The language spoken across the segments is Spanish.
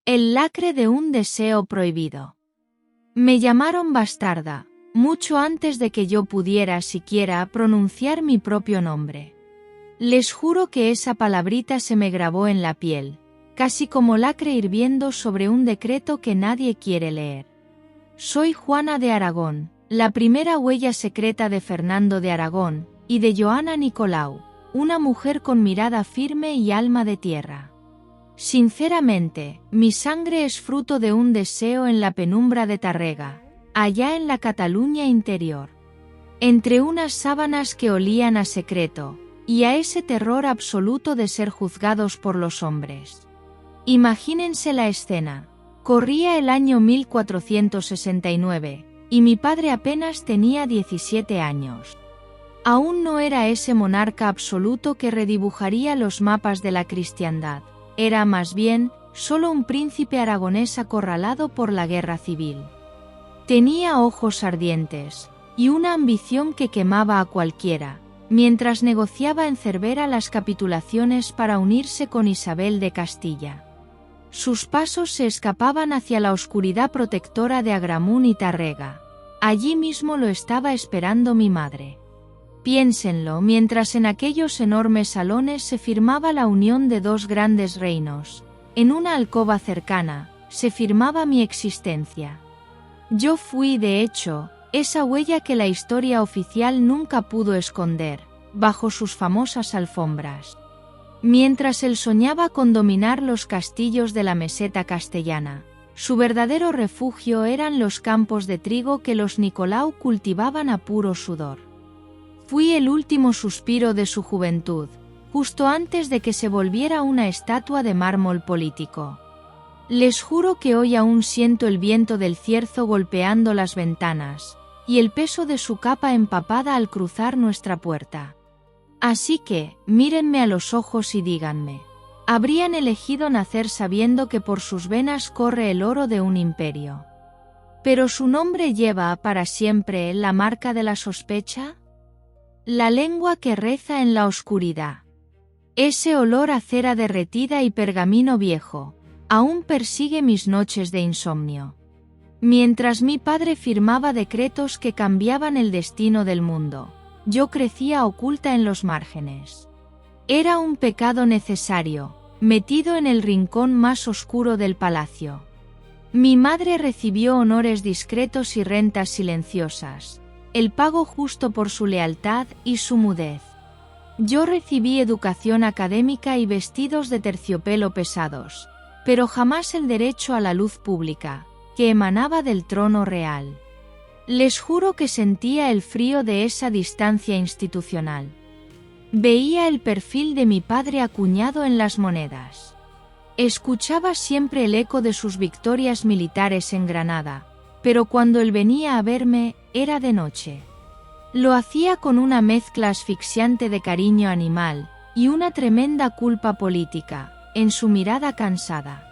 El lacre de un deseo prohibido. Me llamaron bastarda, mucho antes de que yo pudiera siquiera pronunciar mi propio nombre. Les juro que esa palabrita se me grabó en la piel, casi como lacre hirviendo sobre un decreto que nadie quiere leer. Soy Juana de Aragón, la primera huella secreta de Fernando de Aragón, y de Joana Nicolau, una mujer con mirada firme y alma de tierra. Sinceramente, mi sangre es fruto de un deseo en la penumbra de Tàrrega, allá en la Cataluña interior. Entre unas sábanas que olían a secreto, y a ese terror absoluto de ser juzgados por los hombres. Imagínense la escena. Corría el año 1469, y mi padre apenas tenía 17 años. Aún no era ese monarca absoluto que redibujaría los mapas de la cristiandad. Era más bien, solo un príncipe aragonés acorralado por la guerra civil. Tenía ojos ardientes, y una ambición que quemaba a cualquiera, mientras negociaba en Cervera las capitulaciones para unirse con Isabel de Castilla. Sus pasos se escapaban hacia la oscuridad protectora de Agramunt y Tàrrega. Allí mismo lo estaba esperando mi madre. Piénsenlo, mientras en aquellos enormes salones se firmaba la unión de dos grandes reinos. En una alcoba cercana, se firmaba mi existencia. Yo fui, de hecho, esa huella que la historia oficial nunca pudo esconder, bajo sus famosas alfombras. Mientras él soñaba con dominar los castillos de la meseta castellana, su verdadero refugio eran los campos de trigo que los Nicolau cultivaban a puro sudor. Fui el último suspiro de su juventud, justo antes de que se volviera una estatua de mármol político. Les juro que hoy aún siento el viento del cierzo golpeando las ventanas, y el peso de su capa empapada al cruzar nuestra puerta. Así que, mírenme a los ojos y díganme, ¿habrían elegido nacer sabiendo que por sus venas corre el oro de un imperio? ¿Pero su nombre lleva para siempre la marca de la sospecha? La lengua que reza en la oscuridad. Ese olor a cera derretida y pergamino viejo, aún persigue mis noches de insomnio. Mientras mi padre firmaba decretos que cambiaban el destino del mundo, yo crecía oculta en los márgenes. Era un pecado necesario, metido en el rincón más oscuro del palacio. Mi madre recibió honores discretos y rentas silenciosas, el pago justo por su lealtad y su mudez. Yo recibí educación académica y vestidos de terciopelo pesados, pero jamás el derecho a la luz pública, que emanaba del trono real. Les juro que sentía el frío de esa distancia institucional. Veía el perfil de mi padre acuñado en las monedas. Escuchaba siempre el eco de sus victorias militares en Granada, pero cuando él venía a verme, era de noche. Lo hacía con una mezcla asfixiante de cariño animal y una tremenda culpa política, en su mirada cansada.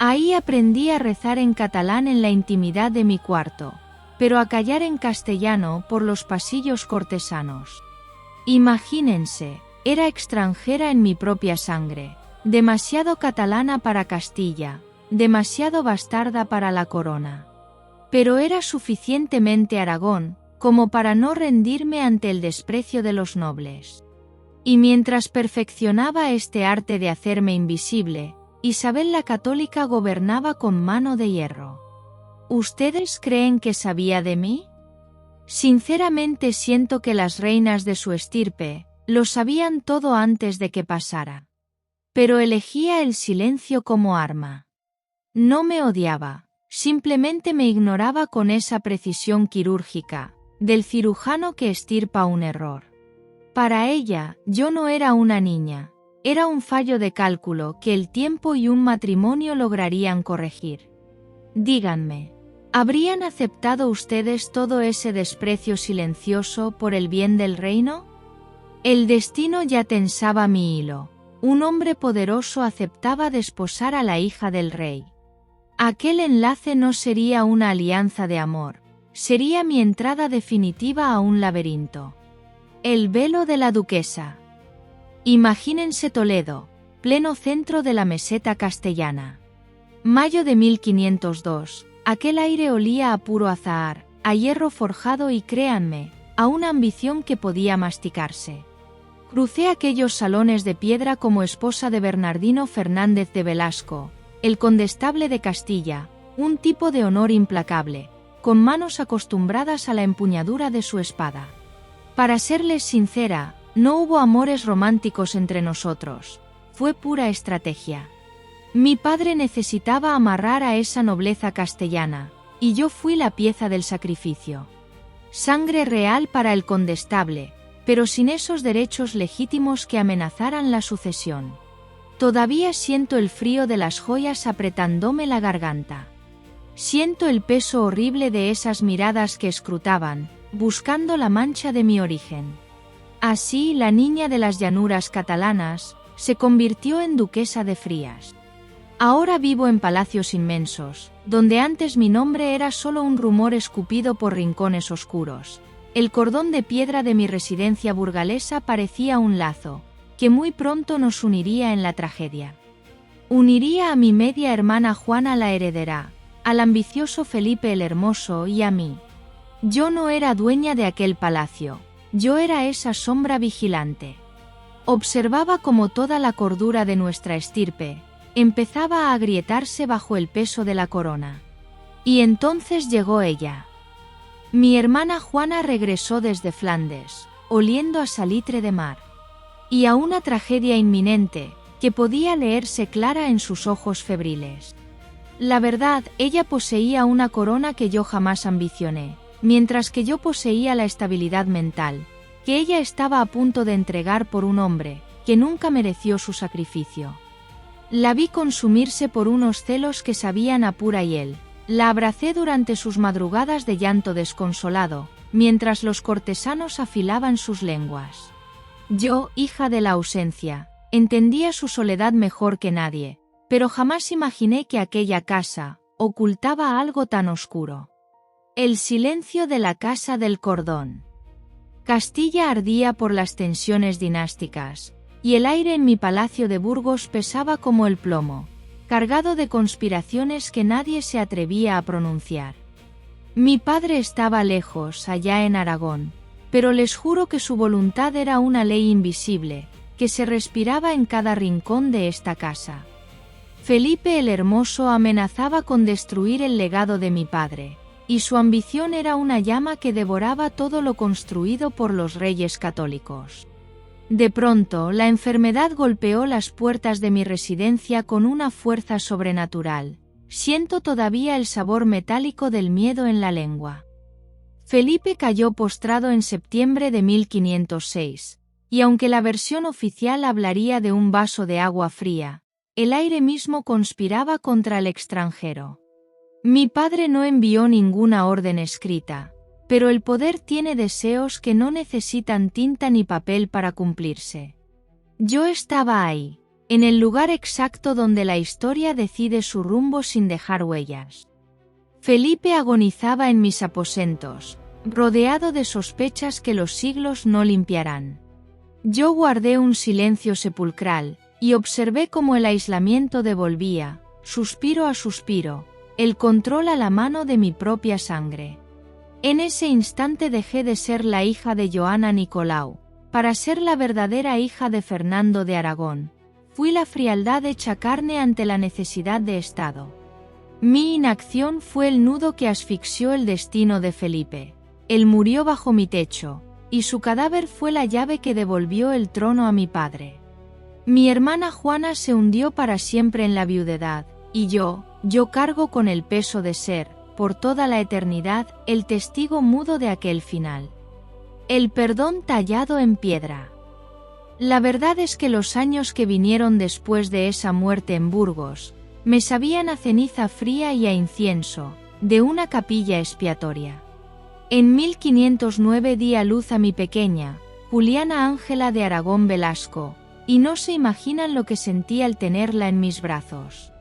Ahí aprendí a rezar en catalán en la intimidad de mi cuarto, pero a callar en castellano por los pasillos cortesanos. Imagínense, era extranjera en mi propia sangre, demasiado catalana para Castilla, demasiado bastarda para la corona. Pero era suficientemente Aragón, como para no rendirme ante el desprecio de los nobles. Y mientras perfeccionaba este arte de hacerme invisible, Isabel la Católica gobernaba con mano de hierro. ¿Ustedes creen que sabía de mí? Sinceramente siento que las reinas de su estirpe lo sabían todo antes de que pasara. Pero elegía el silencio como arma. No me odiaba. Simplemente me ignoraba con esa precisión quirúrgica, del cirujano que estirpa un error. Para ella, yo no era una niña, era un fallo de cálculo que el tiempo y un matrimonio lograrían corregir. Díganme, ¿habrían aceptado ustedes todo ese desprecio silencioso por el bien del reino? El destino ya tensaba mi hilo. Un hombre poderoso aceptaba desposar a la hija del rey. Aquel enlace no sería una alianza de amor, sería mi entrada definitiva a un laberinto. El velo de la duquesa. Imagínense Toledo, pleno centro de la meseta castellana. Mayo de 1502. Aquel aire olía a puro azahar, a hierro forjado y, créanme, a una ambición que podía masticarse. Crucé aquellos salones de piedra como esposa de Bernardino Fernández de Velasco, el condestable de Castilla, un tipo de honor implacable, con manos acostumbradas a la empuñadura de su espada. Para serles sincera, no hubo amores románticos entre nosotros, fue pura estrategia. Mi padre necesitaba amarrar a esa nobleza castellana, y yo fui la pieza del sacrificio. Sangre real para el condestable, pero sin esos derechos legítimos que amenazaran la sucesión. Todavía siento el frío de las joyas apretándome la garganta. Siento el peso horrible de esas miradas que escrutaban, buscando la mancha de mi origen. Así, la niña de las llanuras catalanas se convirtió en duquesa de Frías. Ahora vivo en palacios inmensos, donde antes mi nombre era solo un rumor escupido por rincones oscuros. El cordón de piedra de mi residencia burgalesa parecía un lazo, que muy pronto nos uniría en la tragedia. Uniría a mi media hermana Juana la heredera, al ambicioso Felipe el Hermoso y a mí. Yo no era dueña de aquel palacio, yo era esa sombra vigilante. Observaba cómo toda la cordura de nuestra estirpe empezaba a agrietarse bajo el peso de la corona. Y entonces llegó ella. Mi hermana Juana regresó desde Flandes, oliendo a salitre de mar. Y a una tragedia inminente, que podía leerse clara en sus ojos febriles. La verdad, ella poseía una corona que yo jamás ambicioné, mientras que yo poseía la estabilidad mental, que ella estaba a punto de entregar por un hombre, que nunca mereció su sacrificio. La vi consumirse por unos celos que sabían a pura hiel. La abracé durante sus madrugadas de llanto desconsolado, mientras los cortesanos afilaban sus lenguas. Yo, hija de la ausencia, entendía su soledad mejor que nadie, pero jamás imaginé que aquella casa ocultaba algo tan oscuro. El silencio de la Casa del Cordón. Castilla ardía por las tensiones dinásticas, y el aire en mi palacio de Burgos pesaba como el plomo, cargado de conspiraciones que nadie se atrevía a pronunciar. Mi padre estaba lejos, allá en Aragón, pero les juro que su voluntad era una ley invisible, que se respiraba en cada rincón de esta casa. Felipe el Hermoso amenazaba con destruir el legado de mi padre, y su ambición era una llama que devoraba todo lo construido por los reyes católicos. De pronto, la enfermedad golpeó las puertas de mi residencia con una fuerza sobrenatural. Siento todavía el sabor metálico del miedo en la lengua. Felipe cayó postrado en septiembre de 1506, y aunque la versión oficial hablaría de un vaso de agua fría, el aire mismo conspiraba contra el extranjero. Mi padre no envió ninguna orden escrita, pero el poder tiene deseos que no necesitan tinta ni papel para cumplirse. Yo estaba ahí, en el lugar exacto donde la historia decide su rumbo sin dejar huellas. Felipe agonizaba en mis aposentos, rodeado de sospechas que los siglos no limpiarán. Yo guardé un silencio sepulcral, y observé cómo el aislamiento devolvía, suspiro a suspiro, el control a la mano de mi propia sangre. En ese instante dejé de ser la hija de Joana Nicolau, para ser la verdadera hija de Fernando de Aragón. Fui la frialdad hecha carne ante la necesidad de Estado. Mi inacción fue el nudo que asfixió el destino de Felipe. Él murió bajo mi techo, y su cadáver fue la llave que devolvió el trono a mi padre. Mi hermana Juana se hundió para siempre en la viudedad, y yo cargo con el peso de ser, por toda la eternidad, el testigo mudo de aquel final. El perdón tallado en piedra. La verdad es que los años que vinieron después de esa muerte en Burgos, me sabían a ceniza fría y a incienso, de una capilla expiatoria. En 1509 di a luz a mi pequeña, Juliana Ángela de Aragón Velasco, y no se imaginan lo que sentí al tenerla en mis brazos.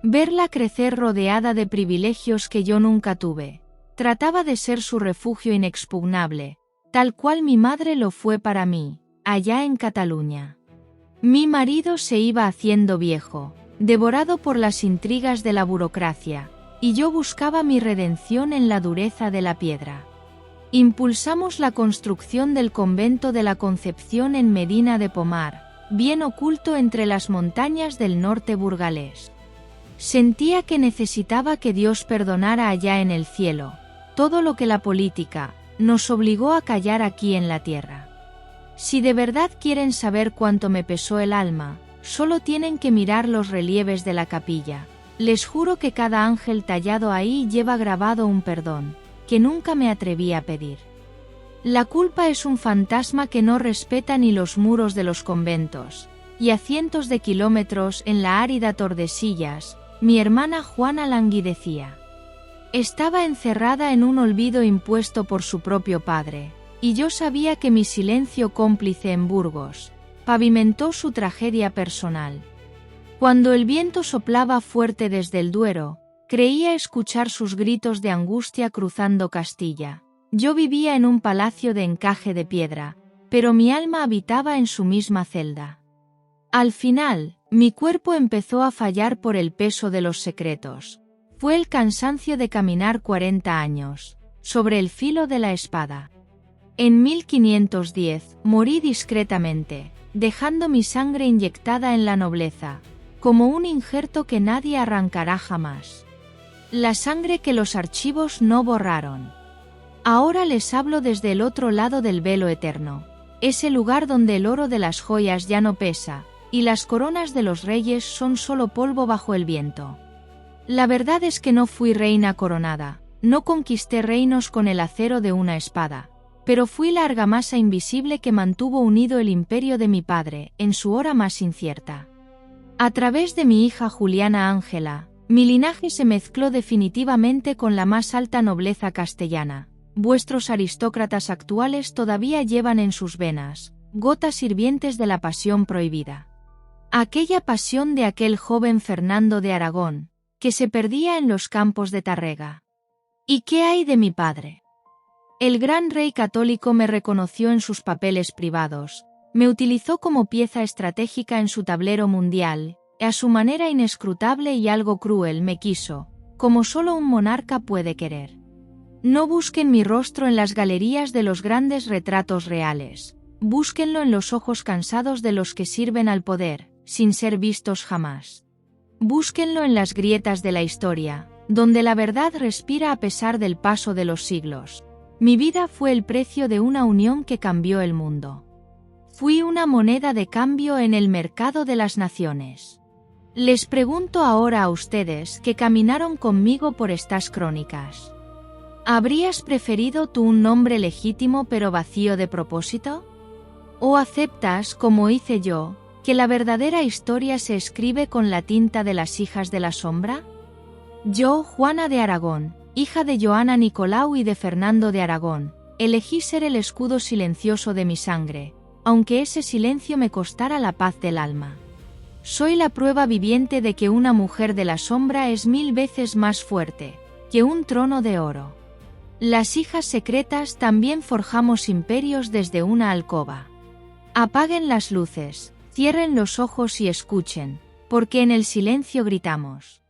Verla crecer rodeada de privilegios que yo nunca tuve. Trataba de ser su refugio inexpugnable, tal cual mi madre lo fue para mí, allá en Cataluña. Mi marido se iba haciendo viejo, devorado por las intrigas de la burocracia, y yo buscaba mi redención en la dureza de la piedra. Impulsamos la construcción del convento de la Concepción en Medina de Pomar, bien oculto entre las montañas del norte burgalés. Sentía que necesitaba que Dios perdonara allá en el cielo todo lo que la política nos obligó a callar aquí en la tierra. Si de verdad quieren saber cuánto me pesó el alma, solo tienen que mirar los relieves de la capilla. Les juro que cada ángel tallado ahí lleva grabado un perdón, que nunca me atreví a pedir. La culpa es un fantasma que no respeta ni los muros de los conventos, y a cientos de kilómetros en la árida Tordesillas, mi hermana Juana languidecía. Estaba encerrada en un olvido impuesto por su propio padre, y yo sabía que mi silencio cómplice en Burgos pavimentó su tragedia personal. Cuando el viento soplaba fuerte desde el Duero, creía escuchar sus gritos de angustia cruzando Castilla. Yo vivía en un palacio de encaje de piedra, pero mi alma habitaba en su misma celda. Al final, mi cuerpo empezó a fallar por el peso de los secretos. Fue el cansancio de caminar 40 años, sobre el filo de la espada. En 1510, morí discretamente, dejando mi sangre inyectada en la nobleza, como un injerto que nadie arrancará jamás. La sangre que los archivos no borraron. Ahora les hablo desde el otro lado del velo eterno, ese lugar donde el oro de las joyas ya no pesa, y las coronas de los reyes son solo polvo bajo el viento. La verdad es que no fui reina coronada, no conquisté reinos con el acero de una espada, pero fui la argamasa invisible que mantuvo unido el imperio de mi padre, en su hora más incierta. A través de mi hija Juliana Ángela, mi linaje se mezcló definitivamente con la más alta nobleza castellana. Vuestros aristócratas actuales todavía llevan en sus venas gotas hirvientes de la pasión prohibida. Aquella pasión de aquel joven Fernando de Aragón, que se perdía en los campos de Tárrega. ¿Y qué hay de mi padre? El gran rey católico me reconoció en sus papeles privados, me utilizó como pieza estratégica en su tablero mundial, y a su manera inescrutable y algo cruel me quiso, como solo un monarca puede querer. No busquen mi rostro en las galerías de los grandes retratos reales, búsquenlo en los ojos cansados de los que sirven al poder, sin ser vistos jamás. Búsquenlo en las grietas de la historia, donde la verdad respira a pesar del paso de los siglos. Mi vida fue el precio de una unión que cambió el mundo. Fui una moneda de cambio en el mercado de las naciones. Les pregunto ahora a ustedes que caminaron conmigo por estas crónicas. ¿Habrías preferido tú un nombre legítimo pero vacío de propósito? ¿O aceptas, como hice yo, que la verdadera historia se escribe con la tinta de las hijas de la sombra? Yo, Juana de Aragón, hija de Joana Nicolau y de Fernando de Aragón, elegí ser el escudo silencioso de mi sangre, aunque ese silencio me costara la paz del alma. Soy la prueba viviente de que una mujer de la sombra es 1000 veces más fuerte que un trono de oro. Las hijas secretas también forjamos imperios desde una alcoba. Apaguen las luces, cierren los ojos y escuchen, porque en el silencio gritamos.